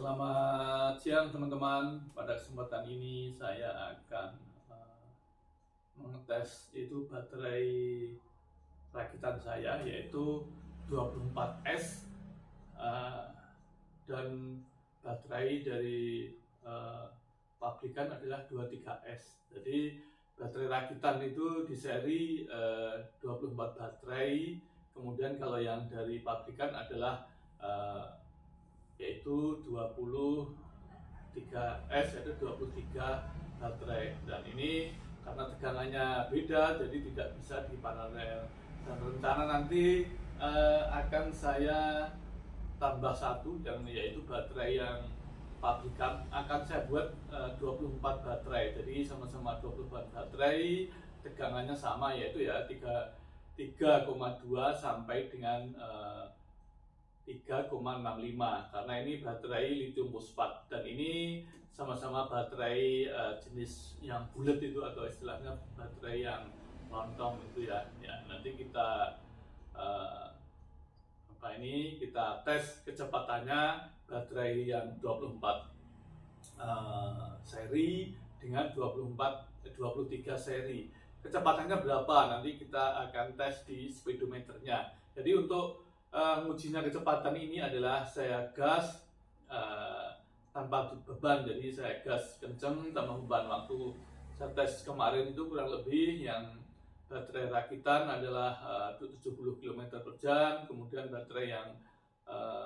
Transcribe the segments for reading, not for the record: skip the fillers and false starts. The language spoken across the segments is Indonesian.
Selamat siang teman-teman. Pada kesempatan ini saya akan mengetes itu baterai rakitan saya, yaitu 24S dan baterai dari pabrikan adalah 23S. Jadi baterai rakitan itu di seri 24 baterai, kemudian kalau yang dari pabrikan adalah yaitu 23S, yaitu 23 baterai. Dan ini karena tegangannya beda, jadi tidak bisa diparalel. Dan rencana nanti akan saya tambah satu, yang yaitu baterai yang pabrikan akan saya buat 24 baterai. Jadi sama-sama 24 baterai, tegangannya sama, yaitu ya 3,2 sampai dengan 3,65, karena ini baterai lithium fosfat dan ini sama-sama baterai jenis yang bulat itu, atau istilahnya baterai yang lontong itu ya. Nanti kita kita tes kecepatannya baterai yang 24 seri dengan 23 seri. Kecepatannya berapa nanti kita akan tes di speedometernya. Jadi untuk ujinya kecepatan ini adalah saya gas tanpa beban, jadi saya gas kenceng tanpa beban. Waktu saya tes kemarin itu kurang lebih yang baterai rakitan adalah 70 km/jam, kemudian baterai yang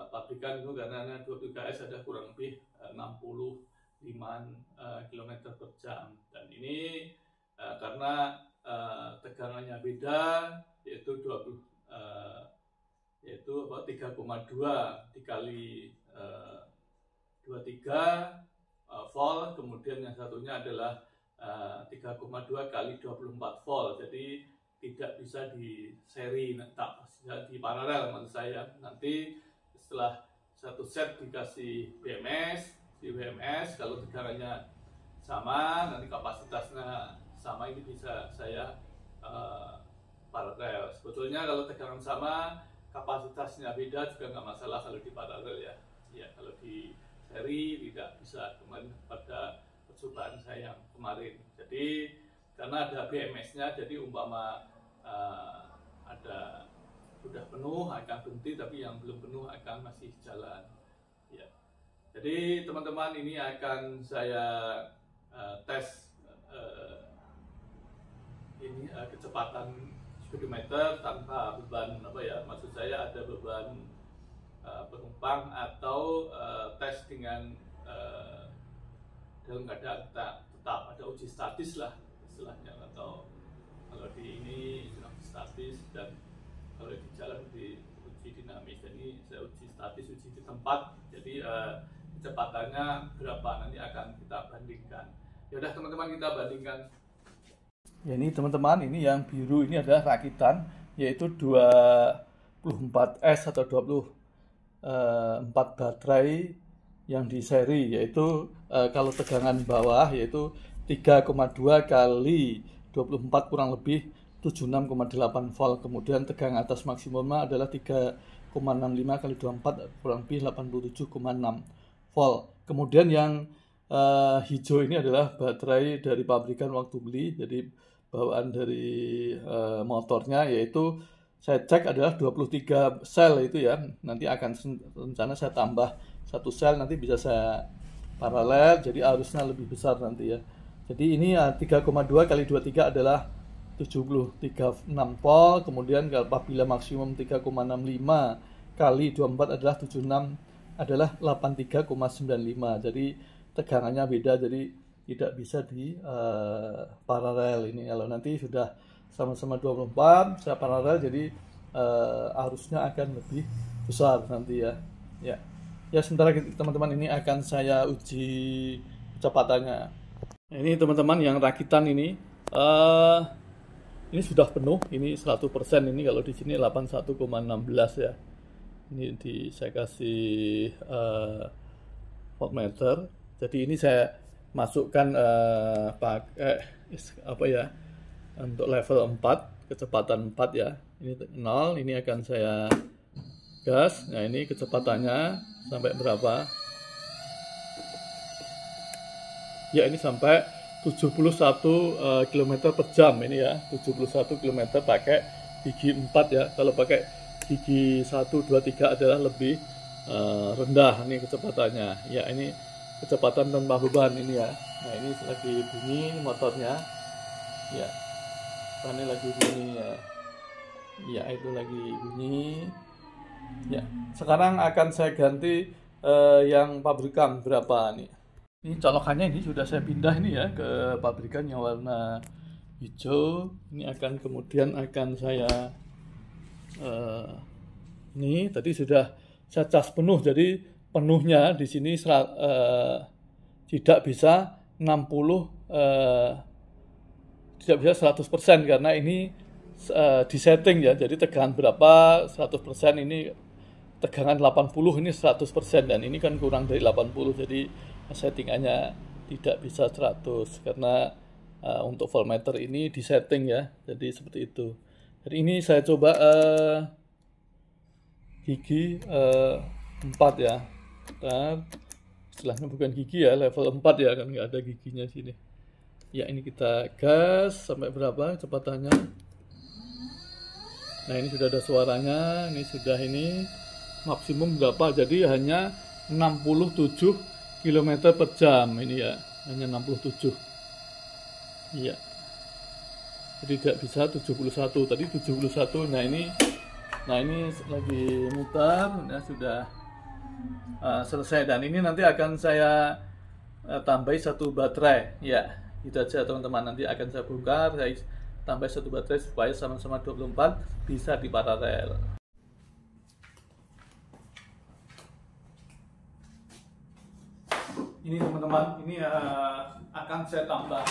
pabrikan itu karena 23S ada kurang lebih 65 km/jam. Dan ini karena tegangannya beda, yaitu 3,2 dikali 23 volt, kemudian yang satunya adalah 3,2 kali 24 volt. Jadi tidak bisa di seri, tak bisa di paralel maksud saya. Nanti setelah satu set dikasih BMS, di BMS kalau tegangannya sama, nanti kapasitasnya sama, ini bisa saya paralel. Sebetulnya kalau tegangan sama, kapasitasnya beda juga nggak masalah kalau di paralel ya. Kalau di seri tidak bisa, kemarin pada percobaan saya yang kemarin. Jadi karena ada BMS-nya, jadi umpama ada sudah penuh akan berhenti, tapi yang belum penuh akan masih jalan. Ya. Jadi teman-teman, ini akan saya tes ini kecepatan speedometer tanpa beban maksud saya ada beban penumpang, atau tes dengan dalam keadaan tetap ada uji statis lah istilahnya, atau kalau di ini statis, dan kalau di jalan di uji dinamis. Jadi saya uji statis, uji di tempat, jadi kecepatannya berapa nanti akan kita bandingkan. Ya udah teman-teman, kita bandingkan. Ya, ini teman-teman, ini yang biru ini adalah rakitan, yaitu 24S atau 24 baterai yang di seri, yaitu kalau tegangan bawah yaitu 3,2 kali 24 kurang lebih 76,8 volt. Kemudian tegangan atas maksimumnya adalah 3,65 kali 24 kurang lebih 87,6 volt. Kemudian yang hijau ini adalah baterai dari pabrikan waktu beli, jadi bawaan dari motornya, yaitu saya cek adalah 23 sel itu ya. Nanti akan rencana saya tambah satu sel, nanti bisa saya paralel, jadi arusnya lebih besar nanti ya. Jadi ini 3,2 kali 23 adalah 73,6 volt. Kemudian apabila maksimum 3,65 kali 24 adalah 76 adalah 83,95. Jadi tegangannya beda, jadi tidak bisa di paralel ini. Kalau nanti sudah sama-sama 24 saya paralel, jadi arusnya akan lebih besar nanti ya. Ya, sementara teman-teman ini akan saya uji kecepatannya. Ini teman-teman yang rakitan ini sudah penuh, ini 100%. Ini kalau di sini 81,16 ya. Ini saya kasih voltmeter. Jadi ini saya masukkan pakai untuk level 4, kecepatan 4 ya. Ini 0, ini akan saya gas. Nah, ini kecepatannya sampai berapa? Ya, ini sampai 71 km per jam ini ya, 71 km pakai gigi 4 ya. Kalau pakai gigi 1, 2, 3 adalah lebih rendah nih kecepatannya. Ya, ini kecepatan tanpa beban ini ya. Nah, ini lagi bunyi motornya. Ya, ini lagi bunyi ya. Ya, itu lagi bunyi. Ya, sekarang akan saya ganti yang pabrikan berapa nih. Ini colokannya ini sudah saya pindah ini ya ke pabrikan yang warna hijau. Ini akan kemudian akan saya ini tadi sudah saya cas penuh, jadi penuhnya di sini tidak bisa 60 tidak bisa 100% karena ini disetting ya. Jadi tegangan berapa 100%, ini tegangan 80 ini 100%, dan ini kan kurang dari 80, jadi settingannya tidak bisa 100 karena untuk voltmeter ini disetting ya. Jadi seperti itu. Jadi ini saya coba gigi 4 ya. Bentar. Istilahnya bukan gigi ya, level 4 ya, kan nggak ada giginya sini. Ya, ini kita gas sampai berapa kecepatannya. Nah, ini sudah ada suaranya, ini sudah ini maksimum berapa, jadi hanya 67 km per jam ini ya, hanya 67. Iya. Jadi tidak bisa 71, tadi 71. Nah, ini lagi mutar, nah sudah selesai, dan ini nanti akan saya tambahi satu baterai ya. Itu aja teman-teman, nanti akan saya bongkar, saya tambah satu baterai supaya sama-sama 24 bisa di paralel. Ini teman-teman, ini akan saya tambah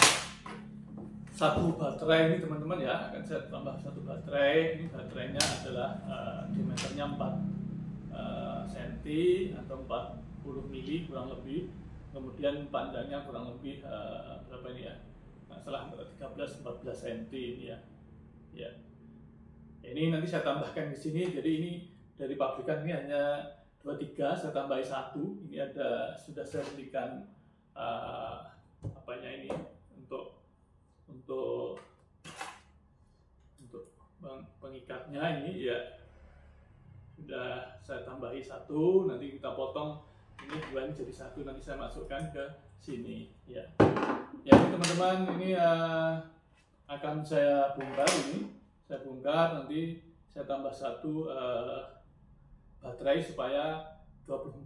satu baterai ini teman-teman ya, akan saya tambah satu baterai. Ini baterainya adalah diameternya 4 cm atau 40 mili kurang lebih. Kemudian panjangnya kurang lebih berapa ini ya? Salah antara 13-14 cm ini ya. Ya. Ini nanti saya tambahkan di sini. Jadi ini dari pabrikan ini hanya 23, saya tambahi 1. Ini ada, sudah saya belikan apanya ini untuk pengikatnya ini ya. Sudah saya tambahi 1, nanti kita potong ini 2 ini jadi 1, nanti saya masukkan ke sini ya. Ya, ini teman-teman, ini akan saya bongkar ini. Saya bongkar, nanti saya tambah 1 baterai supaya 24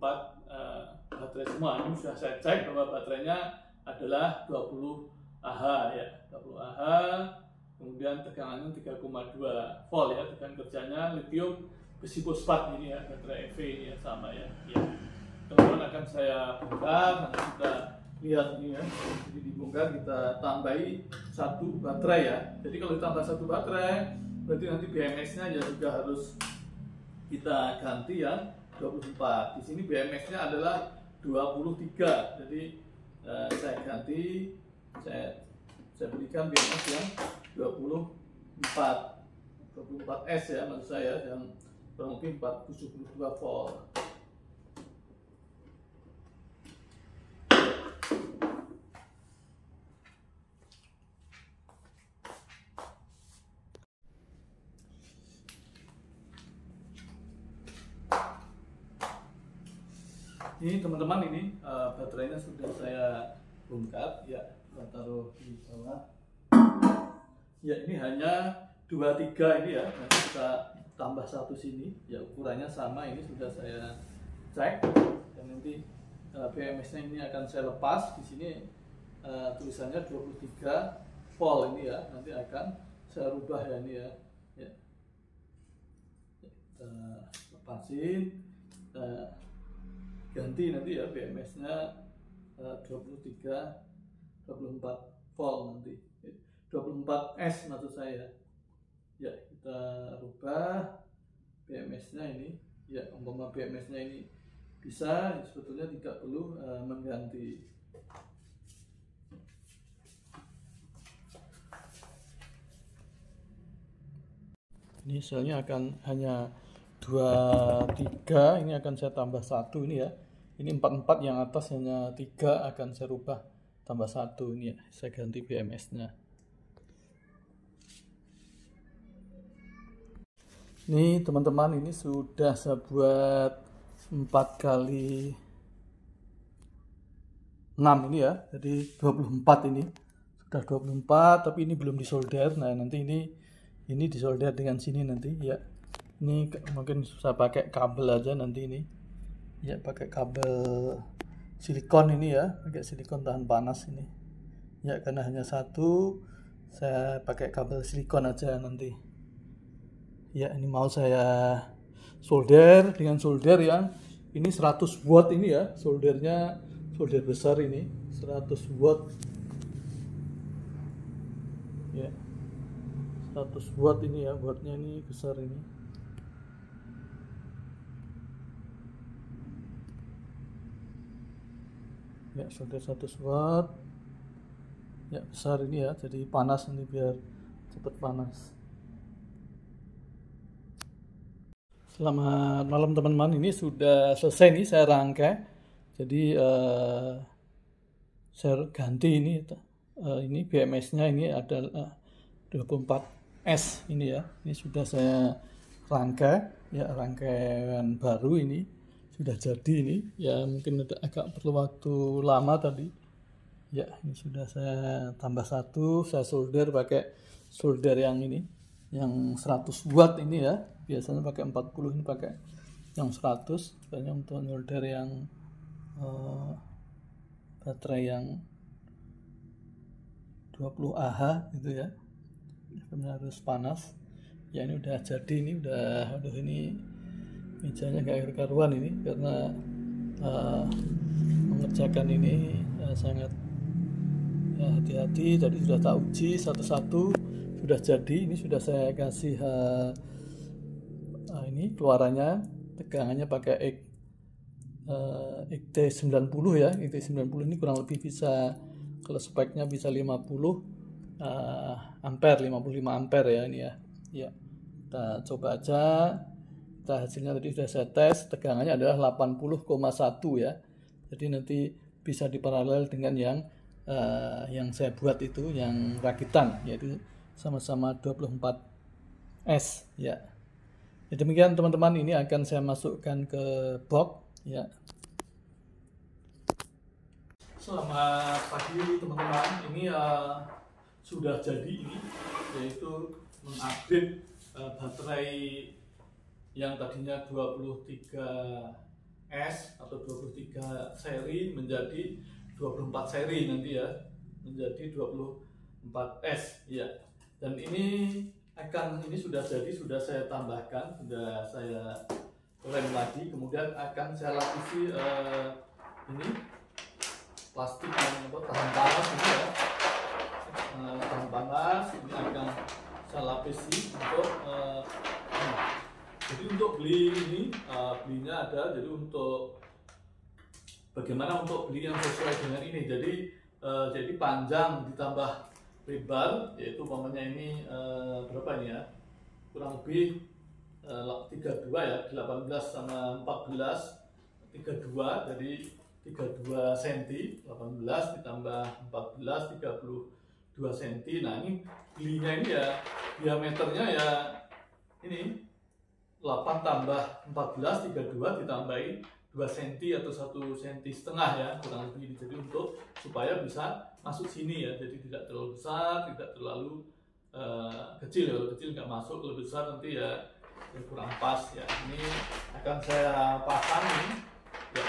baterai semua. Ini sudah saya cek bahwa baterainya adalah 20 Ah ya, 20 Ah. Kemudian tegangannya 3,2 volt ya, tegangan kerjanya lithium besi fosfat ini ya, baterai EV ini ya, sama ya. Ya. Teman-teman, akan saya bongkar, nanti kita lihat ini ya. Jadi dibongkar, kita tambahi 1 baterai ya. Jadi kalau ditambah 1 baterai, berarti nanti BMS-nya ya juga harus kita ganti ya, 24. Di sini BMS-nya adalah 23. Jadi saya ganti, saya berikan BMS yang 24S ya, maksud saya, yang kurang lebih 472 volt. Ini teman-teman, ini baterainya sudah saya bongkar ya, kita taruh di bawah. Ya, ini hanya 23 ini ya, nanti kita tambah 1 sini ya, ukurannya sama, ini sudah saya cek, dan nanti BMS-nya ini akan saya lepas. Di sini tulisannya 23 volt ini ya, nanti akan saya rubah ya ini ya. Ya. Kita lepasin, kita ganti nanti ya BMS-nya 24 volt nanti, 24S maksud saya. Ya, kita rubah BMS-nya ini ya, umpama BMS-nya ini bisa, sebetulnya tidak perlu mengganti. Ini selnya akan hanya 23, ini akan saya tambah 1 ini ya. Ini 44, yang atas hanya 3 akan saya rubah tambah 1 ini ya, saya ganti BMS-nya. Ini teman-teman, ini sudah saya buat 4 kali 6 ini ya, jadi 24 ini. Sudah 24, tapi ini belum disolder. Nah, nanti ini disolder dengan sini nanti ya. Ini mungkin saya pakai kabel aja nanti ini. Ya, pakai kabel silikon ini ya, pakai silikon tahan panas ini. Ya, karena hanya satu, saya pakai kabel silikon aja nanti. Ya, ini mau saya solder dengan solder yang ini 100 watt ini ya, soldernya solder besar ini 100 watt. Ya, 100 watt ini ya, wattnya ini besar ini. Ya, solder 100 watt. Ya, besar ini ya, jadi panas ini biar cepat panas. Selamat malam teman-teman, ini sudah selesai nih saya rangkai. Jadi saya ganti ini BMS-nya ini ada 24S ini ya. Ini sudah saya rangkai ya, rangkaian baru ini sudah jadi ini ya, mungkin agak perlu waktu lama tadi ya. Ini sudah saya tambah 1, saya solder pakai solder yang ini yang 100 watt ini ya, biasanya pakai 40, ini pakai yang 100, soalnya untuk solder yang baterai yang 20 Ah gitu ya, harus panas ya. Ini udah jadi, ini udah ini mejanya nggak karuan ini karena mengerjakan ini sangat hati-hati. Jadi sudah tak uji satu-satu, sudah jadi. Ini sudah saya kasih ini keluarannya, tegangannya pakai XT90 ya. XT90 ini kurang lebih bisa, kalau speknya bisa 50 ampere, 55 ampere ya ini ya. Ya, kita coba aja. Kita hasilnya tadi sudah saya tes, tegangannya adalah 80,1 ya. Jadi nanti bisa diparalel dengan yang saya buat itu, yang rakitan, yaitu sama-sama 24S ya. Ya, demikian teman-teman, ini akan saya masukkan ke box ya. Selamat pagi teman-teman, ini sudah jadi ini, yaitu mengupdate baterai yang tadinya 23S atau 23 seri menjadi 24 seri nanti ya, menjadi 24S ya. Dan ini sudah jadi, sudah saya tambahkan, sudah saya lem lagi, kemudian akan saya lapisi ini plastik yang tahan panas ini ya, tahan panas ini akan saya lapisi untuk jadi untuk beli ini belinya ada, jadi untuk bagaimana untuk beli yang sesuai dengan ini, jadi panjang ditambah lebar, yaitu umpamanya ini berapa ini ya, kurang lebih 32 ya, 18 sama 14 32, jadi 32 cm, 18 ditambah 14 32 cm. Nah, ini belinya ini ya, diameternya ya ini 8 tambah 14 32 ditambahin 2 cm atau 1,5 cm ya, kurang lebih. Jadi untuk supaya bisa masuk sini ya, jadi tidak terlalu besar, tidak terlalu kecil. Kalau kecil nggak masuk, kalau besar nanti ya kurang pas ya. Ini akan saya pasang ini ya.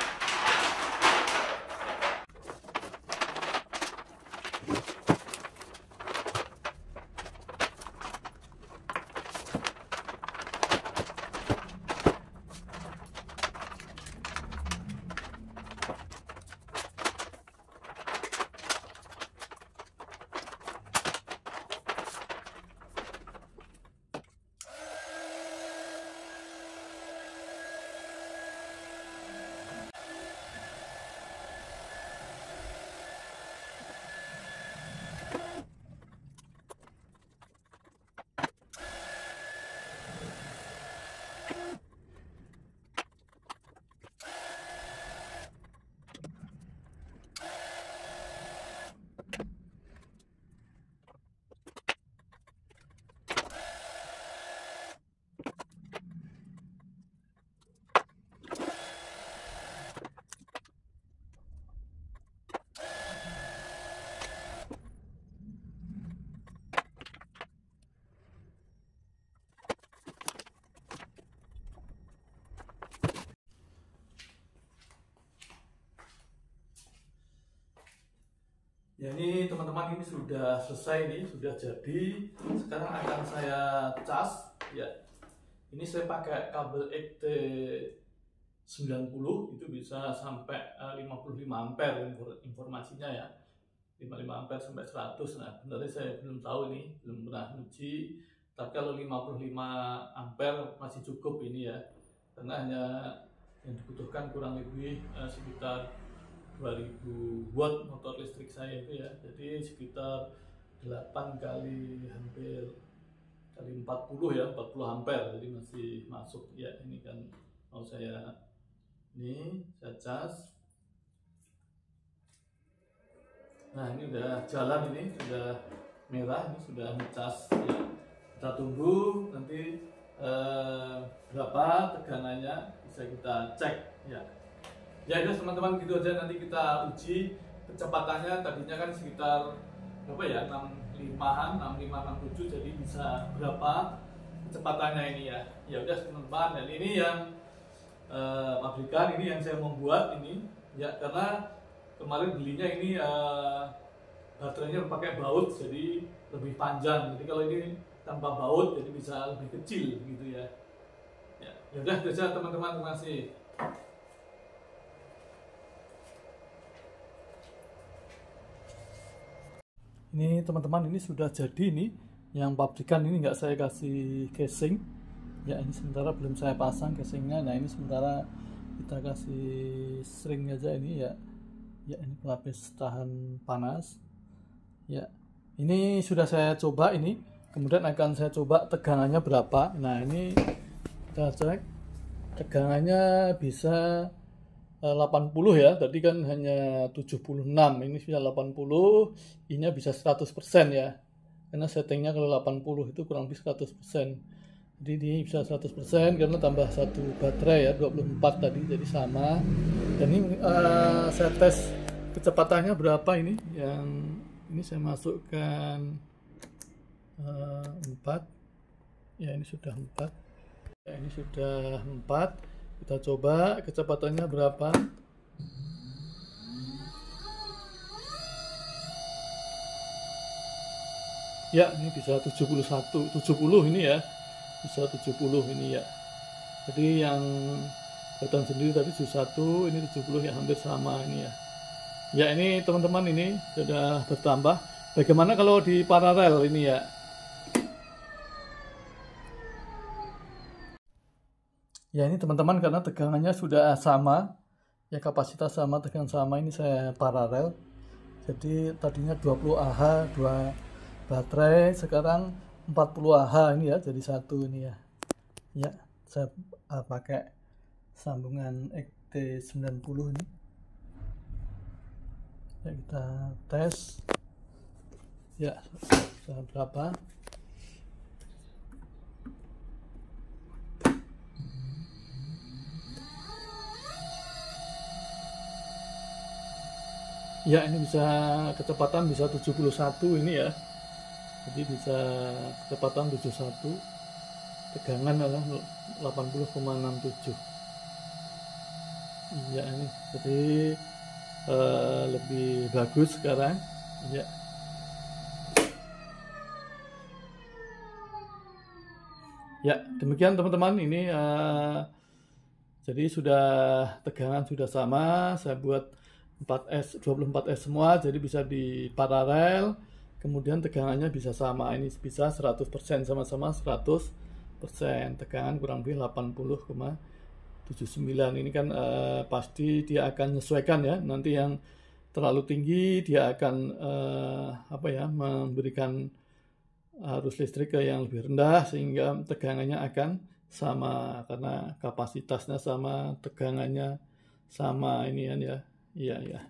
Ya ini teman-teman, ini sudah selesai, ini sudah jadi. Sekarang akan saya cas ya. Ini saya pakai kabel XT90, itu bisa sampai 55 ampere informasinya ya. 55 ampere sampai 100. Nah, sebenarnya saya belum tahu, ini belum pernah uji. Tapi kalau 55 ampere masih cukup ini ya. Karena hanya yang dibutuhkan kurang lebih sekitar 2000 watt motor listrik saya itu ya. Jadi sekitar 8 kali hampir kali 40 ya, 40 ampere. Jadi masih masuk ya. Ini kan mau saya cas. Nah, ini udah jalan, ini sudah merah, ini sudah ngecas ya. Kita tunggu nanti berapa tegangannya, bisa kita cek ya. Ya udah teman-teman, gitu aja. Nanti kita uji kecepatannya. Tadinya kan sekitar berapa ya, 65-an, 65 67, jadi bisa berapa kecepatannya ini ya. Ya udah teman-teman, dan ini yang pabrikan, ini yang saya membuat ini ya, karena kemarin belinya ini baterainya pakai baut, jadi lebih panjang. Jadi kalau ini tanpa baut jadi bisa lebih kecil gitu ya. Ya udah itu aja teman-teman, terima kasih. Ini teman-teman, ini sudah jadi, ini yang pabrikan, ini nggak saya kasih casing ya. Ini sementara belum saya pasang casingnya. Nah, ini sementara kita kasih string aja ini ya. Ya, ini pelapis tahan panas ya. Ini sudah saya coba, ini kemudian akan saya coba tegangannya berapa. Nah, ini kita cek tegangannya bisa 80 ya, tadi kan hanya 76, ini bisa 80, ini bisa 100% ya, karena settingnya kalau 80 itu kurang lebih 100%. Jadi ini bisa 100% karena tambah satu baterai ya, 24 tadi, jadi sama. Dan ini saya tes kecepatannya berapa ini, yang ini saya masukkan 4 ya, ini sudah 4 ya, ini sudah 4. Kita coba kecepatannya berapa. Ya, ini bisa 70 ini ya, bisa 70 ini ya. Jadi yang kelihatan sendiri tadi 71, ini 70 ya, hampir sama ini ya. Ya, ini teman-teman, ini sudah bertambah. Bagaimana kalau di paralel ini ya? Ya, ini teman-teman, karena tegangannya sudah sama ya, kapasitas sama, tegangan sama, ini saya paralel. Jadi tadinya 20 Ah 2 baterai, sekarang 40 Ah ini ya, jadi satu ini ya. Ya, saya pakai sambungan XT90 ini. Ya, kita tes ya, berapa. Ya, ini bisa kecepatan bisa 71 ini ya. Jadi bisa kecepatan 71, tegangan adalah 80,67. Iya, ini jadi lebih bagus sekarang ya. Ya, demikian teman-teman, ini jadi sudah tegangan sudah sama. Saya buat 24S semua, jadi bisa di paralel, kemudian tegangannya bisa sama, ini bisa 100%, sama-sama 100%, tegangan kurang lebih 80,79. Ini kan pasti dia akan menyesuaikan ya, nanti yang terlalu tinggi dia akan memberikan arus listrik ke yang lebih rendah, sehingga tegangannya akan sama karena kapasitasnya sama, tegangannya sama ini kan ya. Iya.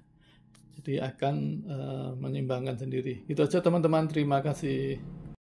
Jadi akan menyeimbangkan sendiri. Itu aja teman-teman, terima kasih.